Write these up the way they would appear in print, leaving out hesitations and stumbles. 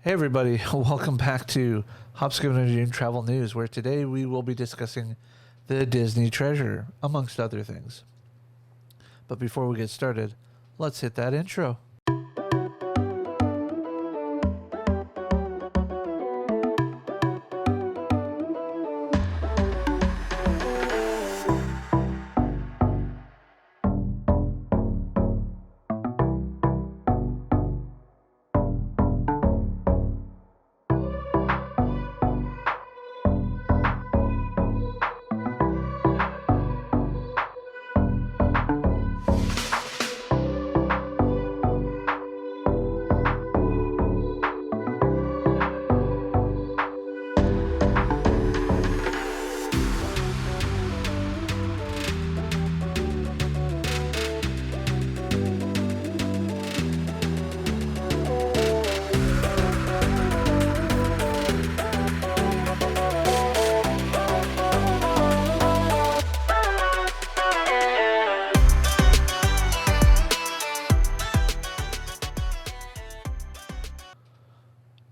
Hey everybody, welcome back to Housekeeping and Travel News, where today we will be discussing the Disney Treasure, amongst other things. But before we get started, let's hit that intro.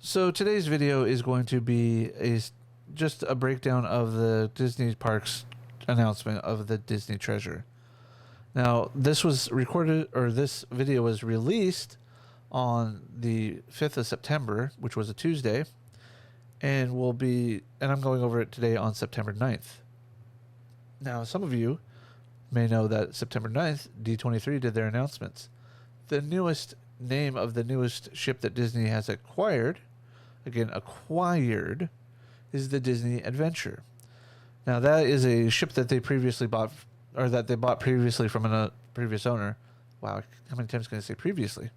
So today's video is going to be just a breakdown of the Disney Parks announcement of the Disney Treasure. Now, this was recorded, or this video was released on the 5th of September, which was a Tuesday, and I'm going over it today on September 9th. Now, some of you may know that September 9th, D23 did their announcements. The newest name of the newest ship that Disney has acquired, is the Disney Adventure. Now, that is a ship that they previously bought, or that they bought previously from a previous owner. Wow, how many times can I say previously?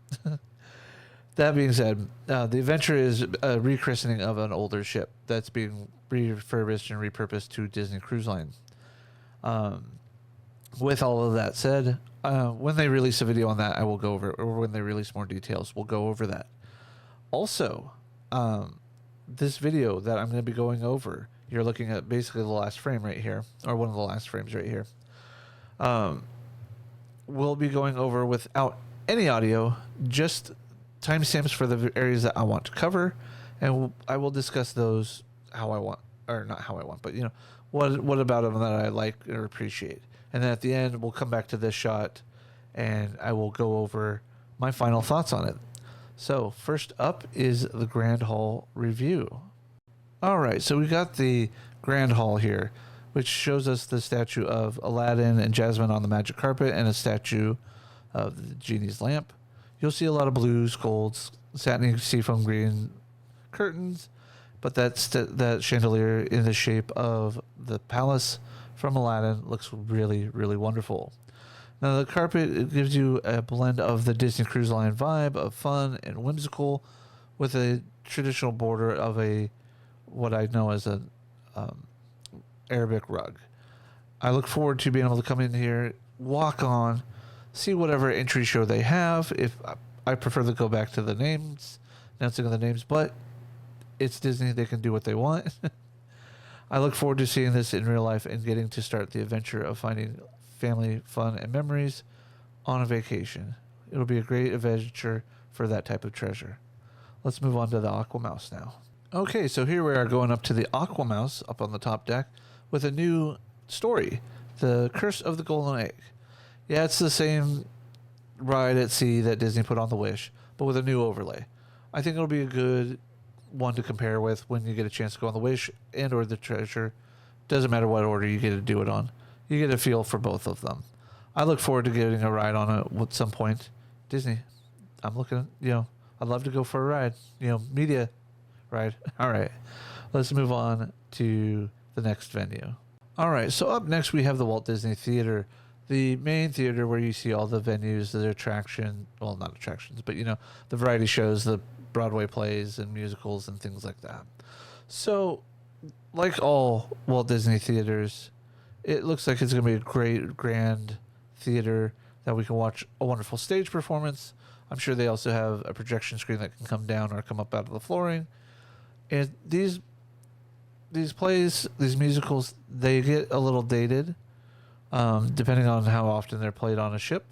That being said, the Adventure is a rechristening of an older ship that's being refurbished and repurposed to Disney Cruise Line. With all of that said, when they release a video on that, I will go over it, or when they release more details, we'll go over that. Also, this video that I'm going to be going over, you're looking at basically the last frame right here, or one of the last frames right here. We'll be going over without any audio, just timestamps for the areas that I want to cover, and I will discuss those how I want, or not how I want, but what about them that I like or appreciate. And then at the end, we'll come back to this shot, and I will go over my final thoughts on it. So first up is the Grand Hall review. All right, so we got the Grand Hall here, which shows us the statue of Aladdin and Jasmine on the magic carpet and a statue of the genie's lamp. You'll see a lot of blues, golds, satiny seafoam green curtains, but that chandelier in the shape of the palace from Aladdin looks really, really wonderful. Now, the carpet, it gives you a blend of the Disney Cruise Line vibe of fun and whimsical with a traditional border of what I know as an Arabic rug. I look forward to being able to come in here, walk on, see whatever entry show they have. If I prefer to go back to the names, announcing of the names, but it's Disney, they can do what they want. I look forward to seeing this in real life and getting to start the adventure of finding family fun and memories on a vacation. It'll be a great adventure for that type of treasure. Let's move on to the Aqua Mouse now. Okay, so here we are going up to the Aqua Mouse up on the top deck with a new story, The Curse of the Golden Egg. Yeah, it's the same ride at sea that Disney put on the Wish, but with a new overlay. I think it'll be a good one to compare with when you get a chance to go on the Wish and or the Treasure. Doesn't matter what order you get to do it on. You get a feel for both of them. I look forward to getting a ride on it at some point. Disney, I'm looking, I'd love to go for a ride, media ride. All right, let's move on to the next venue. All right, so up next we have the Walt Disney Theater, the main theater where you see all the venues, the not attractions, but the variety shows, the Broadway plays and musicals and things like that. So, like all Walt Disney theaters, it looks like it's going to be a great, grand theater that we can watch a wonderful stage performance. I'm sure they also have a projection screen that can come down or come up out of the flooring. And these plays, these musicals, they get a little dated, depending on how often they're played on a ship.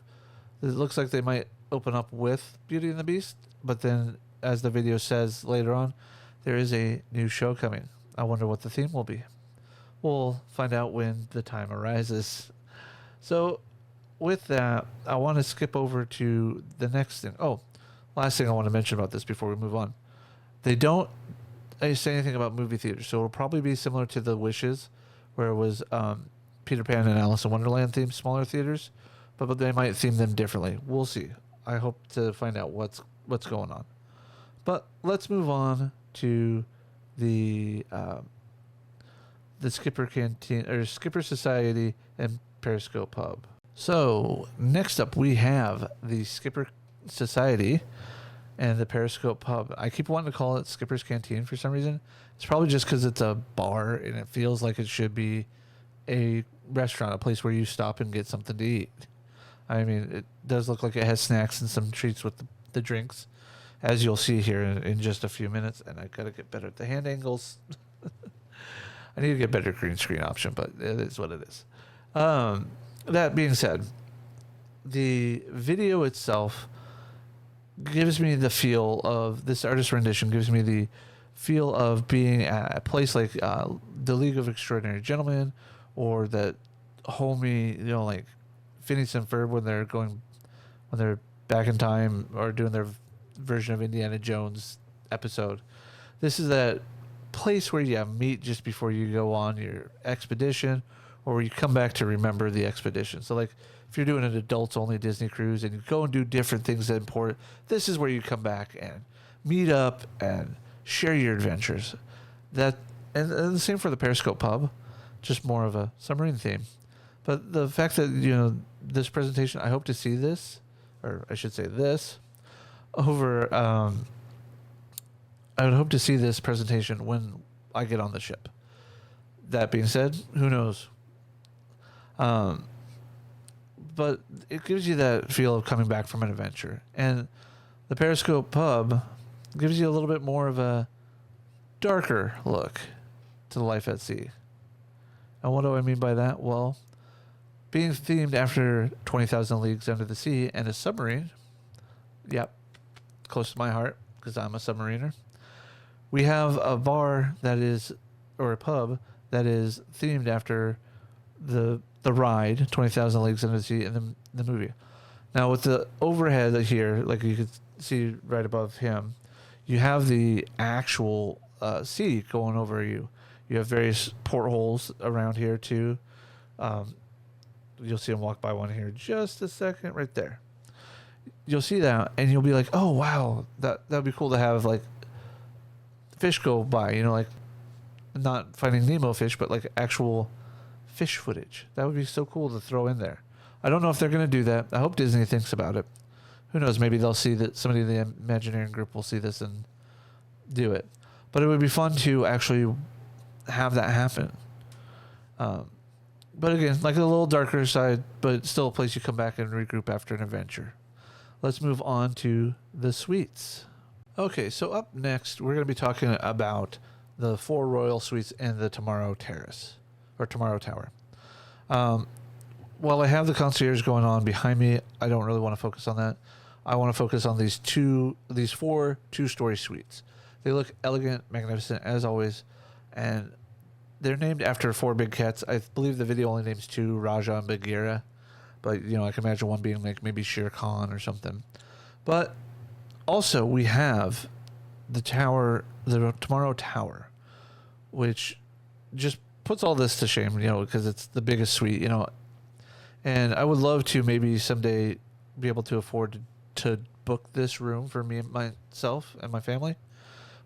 It looks like they might open up with Beauty and the Beast, but then as the video says later on, there is a new show coming. I wonder what the theme will be. We'll find out when the time arises. So with that, I want to skip over to the next thing. Oh, last thing I want to mention about this before we move on. They don't say anything about movie theaters, so it'll probably be similar to the Wishes, where it was Peter Pan and Alice in Wonderland themed smaller theaters, but they might theme them differently. We'll see. I hope to find out what's going on. But let's move on to the Skipper Canteen or Skipper Society and Periscope Pub. So next up we have the Skipper Society and the Periscope Pub. I keep wanting to call it Skipper's Canteen for some reason. It's probably just because it's a bar and it feels like it should be a restaurant, a place where you stop and get something to eat. I mean, it does look like it has snacks and some treats with the drinks, as you'll see here in just a few minutes. And I got to get better at the hand angles. I need to get better green screen option, but it is what it is. That being said, the video itself gives me the feel of this artist rendition, gives me the feel of being at a place like the League of Extraordinary Gentlemen, or that homie, like Phineas and Ferb when they're back in time or doing their version of Indiana Jones episode. This is that place where you meet just before you go on your expedition, or where you come back to remember the expedition. So like if you're doing an adults only Disney cruise and you go and do different things that are important, this is where you come back and meet up and share your adventures. And the same for the Periscope Pub, just more of a submarine theme. But the fact that, this presentation, I hope to see this, or I should say this, over, I would hope to see this presentation when I get on the ship. That being said, who knows? But it gives you that feel of coming back from an adventure. And the Periscope Pub gives you a little bit more of a darker look to life at sea. And what do I mean by that? Well, being themed after 20,000 Leagues Under the Sea and a submarine, yep, close to my heart because I'm a submariner. We have a bar or a pub that is themed after the ride, 20,000 Leagues Under the Sea, in the movie. Now, with the overhead here, like you could see right above him, you have the actual sea going over you. You have various portholes around here, too. You'll see him walk by one here just a second, right there. You'll see that, and you'll be like, oh, wow, that'd be cool to have, like, fish go by, like, not Finding Nemo fish, but, like, actual fish footage. That would be so cool to throw in there. I don't know if they're going to do that. I hope Disney thinks about it. Who knows? Maybe they'll see that somebody in the Imagineering group will see this and do it. But it would be fun to actually have that happen. But again, like a little darker side, but still a place you come back and regroup after an adventure. Let's move on to the suites. Okay, so up next, we're going to be talking about the 4 royal suites in the Tomorrow Terrace, or Tomorrow Tower. While I have the concierge going on behind me, I don't really want to focus on that. I want to focus on these 4 two-story suites. They look elegant, magnificent, as always, and they're named after 4 big cats. I believe the video only names 2, Raja and Bagheera, but I can imagine one being like maybe Shere Khan or something. But also we have the tower, the Tomorrow Tower, which just puts all this to shame, because it's the biggest suite, And I would love to maybe someday be able to afford to book this room for me and myself and my family,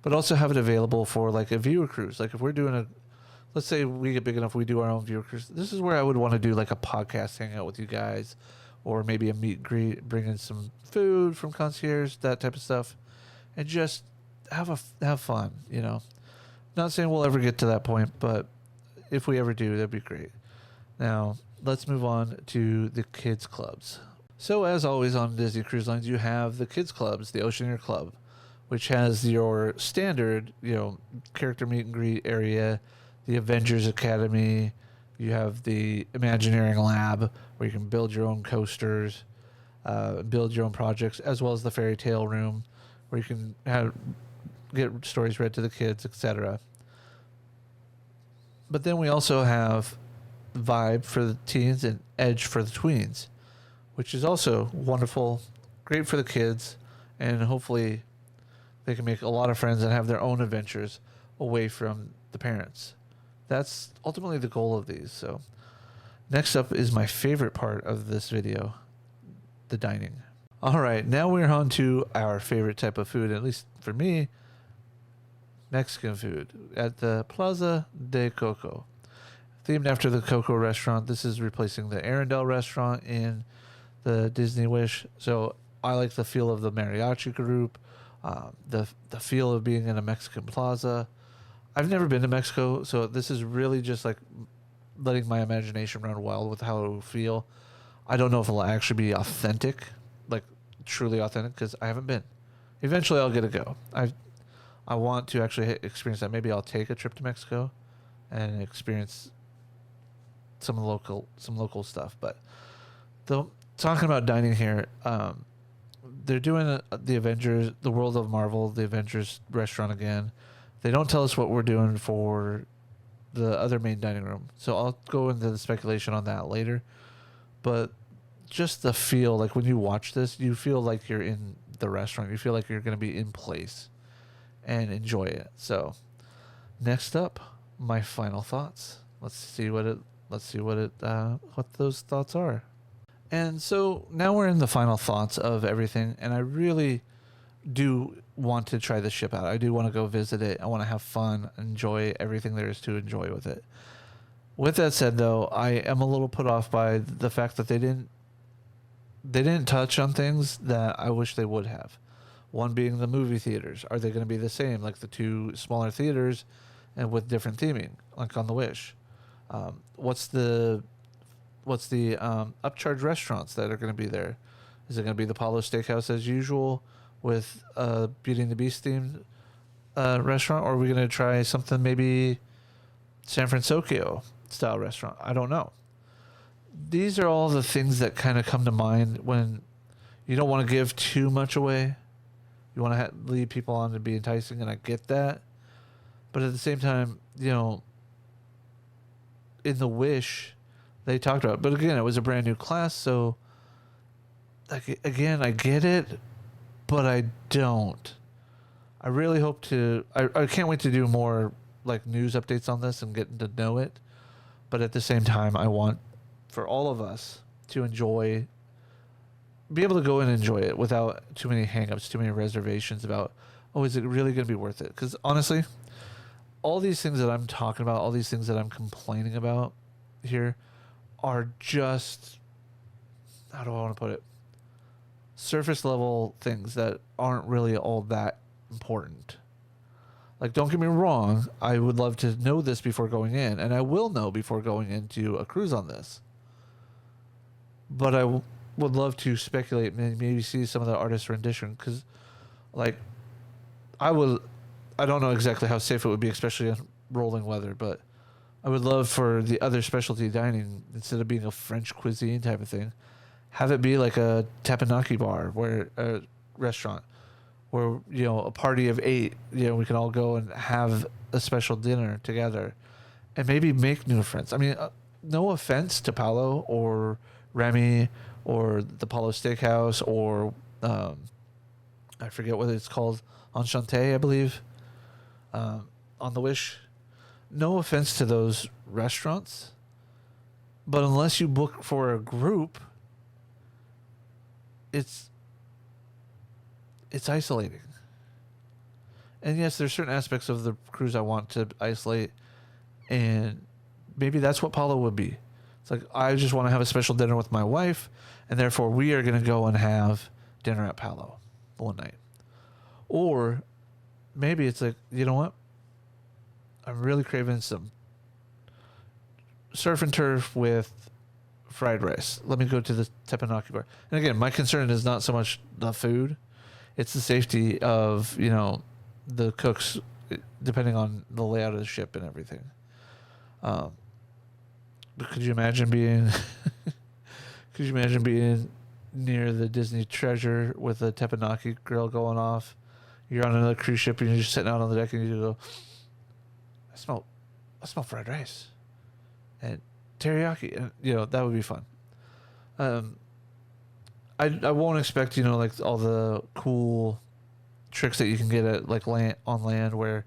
but also have it available for like a viewer cruise. Like if we're doing let's say we get big enough, we do our own viewer cruise. This is where I would want to do like a podcast hangout with you guys, or maybe a meet and greet, bring in some food from concierge, that type of stuff, and just have fun. Not saying we'll ever get to that point, but if we ever do, that'd be great. Now, let's move on to the kids clubs. So as always on Disney Cruise Lines, you have the kids clubs, the Oceaneer Club, which has your standard, character meet and greet area, the Avengers Academy. You have the Imagineering Lab, where you can build your own coasters, build your own projects, as well as the Fairy Tale Room, where you can get stories read to the kids, etc. But then we also have Vibe for the teens and Edge for the tweens, which is also wonderful, great for the kids, and hopefully they can make a lot of friends and have their own adventures away from the parents. That's ultimately the goal of these. So next up is my favorite part of this video, the dining. All right, now we're on to our favorite type of food, at least for me, Mexican food at the Plaza de Coco. Themed after the Coco restaurant, this is replacing the Arendelle restaurant in the Disney Wish. So I like the feel of the mariachi group, the feel of being in a Mexican plaza. I've never been to Mexico, so this is really just like letting my imagination run wild with how it will feel. I don't know if it'll actually be authentic, like truly authentic, because I haven't been. Eventually, I'll get to go. I want to actually experience that. Maybe I'll take a trip to Mexico and experience some local stuff. But talking about dining here, they're doing the Avengers, the World of Marvel, the Avengers restaurant again. They don't tell us what we're doing for the other main dining room, so I'll go into the speculation on that later. But just the feel, like when you watch this, you feel like you're in the restaurant. You feel like you're going to be in place and enjoy it. So next up, my final thoughts. Let's see what those thoughts are. And so now we're in the final thoughts of everything, and I really do want to try this ship out. I do want to go visit it. I want to have fun, enjoy everything there is to enjoy with it. With that said, though, I am a little put off by the fact that they didn't touch on things that I wish they would have. One being the movie theaters. Are they going to be the same, like the two smaller theaters, and with different theming, like on the Wish? What's the upcharge restaurants that are going to be there? Is it going to be the Palo Steakhouse as usual with Beauty and the Beast themed restaurant, or are we going to try something maybe San Francisco style restaurant? I don't know. These are all the things that kind of come to mind when you don't want to give too much away. You want to lead people on to be enticing, and I get that. But at the same time, in the Wish, they talked about it. But again, it was a brand new class, so again, I get it, but I don't. I really hope to. I can't wait to do more like news updates on this and getting to know it. But at the same time, I want for all of us to be able to go and enjoy it without too many hangups, too many reservations about, oh, is it really going to be worth it? Because honestly, all these things that I'm talking about, all these things that I'm complaining about here are just, how do I want to put it? Surface level things that aren't really all that important. Like, don't get me wrong, I would love to know this before going in, and I will know before going into a cruise on this. But I would love to speculate, maybe see some of the artist rendition, because, like, I don't know exactly how safe it would be, especially in rolling weather, but I would love for the other specialty dining, instead of being a French cuisine type of thing, have it be like a teppanyaki bar, a restaurant, where, a party of 8, we can all go and have a special dinner together and maybe make new friends. I mean, no offense to Paolo or Remy or the Palo Steakhouse or I forget what it's called, Enchanté, I believe, on the Wish. No offense to those restaurants, but unless you book for a group, it's isolating. And yes, there's certain aspects of the cruise I want to isolate, and maybe that's what Paulo would be. It's like, I just want to have a special dinner with my wife, and therefore we are going to go and have dinner at Palo one night. Or maybe it's like, you know what? I'm really craving some surf and turf with fried rice. Let me go to the teppanyaki bar. And again, my concern is not so much the food. It's the safety of, the cooks, depending on the layout of the ship and everything. But could you imagine being near the Disney treasure with a teppanyaki grill going off you're on another cruise ship and you're just sitting out on the deck and you go, I smell fried rice and teriyaki. And, that would be fun. I won't expect, like all the cool tricks that you can get at like on land where,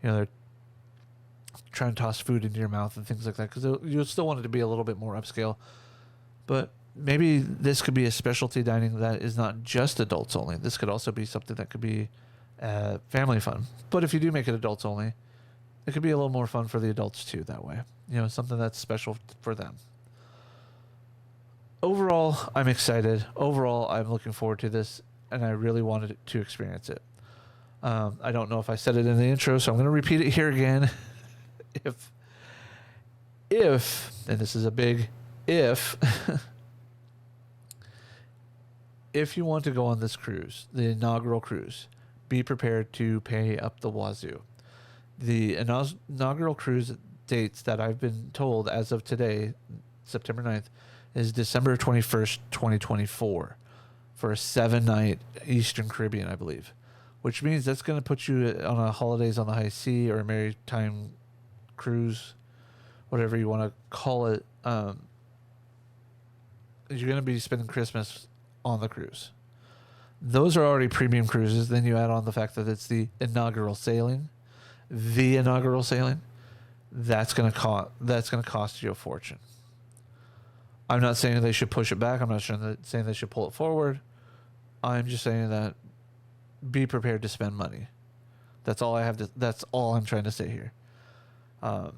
they're trying to toss food into your mouth and things like that, because you'll still want it to be a little bit more upscale. But maybe this could be a specialty dining that is not just adults only. This could also be something that could be family fun. But if you do make it adults only, it could be a little more fun for the adults too that way. Something that's special for them. Overall, I'm excited. Overall, I'm looking forward to this, and I really wanted to experience it. I don't know if I said it in the intro, so I'm going to repeat it here again. If, and this is a big if, if you want to go on this cruise, the inaugural cruise, be prepared to pay up the wazoo. The inaugural cruise dates that I've been told as of today, September 9th, is December 21st, 2024, for a 7-night Eastern Caribbean, I believe, which means that's going to put you on a holidays on the high sea or a maritime cruise, whatever you want to call it. You're going to be spending Christmas on the cruise. Those are already premium cruises. Then you add on the fact that it's the inaugural sailing. That's going to cost you a fortune. I'm not saying they should push it back. I'm not saying they should pull it forward. I'm just saying that be prepared to spend money. That's all I'm trying to say here. I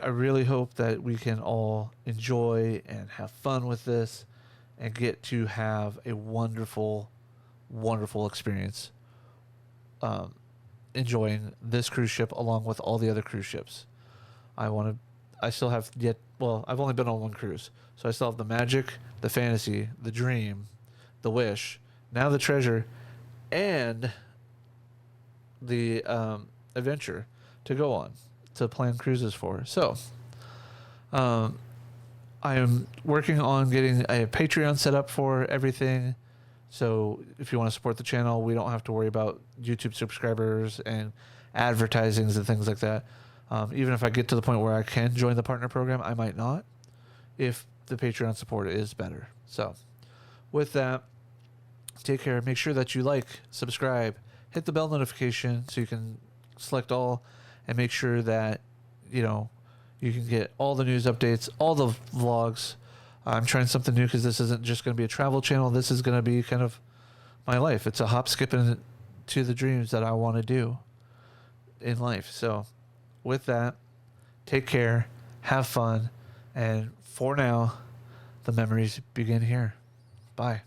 really hope that we can all enjoy and have fun with this and get to have a wonderful, wonderful experience enjoying this cruise ship along with all the other cruise ships. I've only been on one cruise, so I still have the Magic, the Fantasy, the Dream, the Wish, now the Treasure, and the Adventure to go on, to plan cruises for. So, I am working on getting a Patreon set up for everything. So if you want to support the channel, we don't have to worry about YouTube subscribers and advertisings and things like that. Even if I get to the point where I can join the partner program, I might not, if the Patreon support is better. So with that, take care. Make sure that you like, subscribe, hit the bell notification so you can select all, and make sure that, you can get all the news updates, all the vlogs. I'm trying something new because this isn't just going to be a travel channel. This is going to be kind of my life. It's a hop, skipping to the dreams that I want to do in life. So with that, take care, have fun, and for now, the memories begin here. Bye.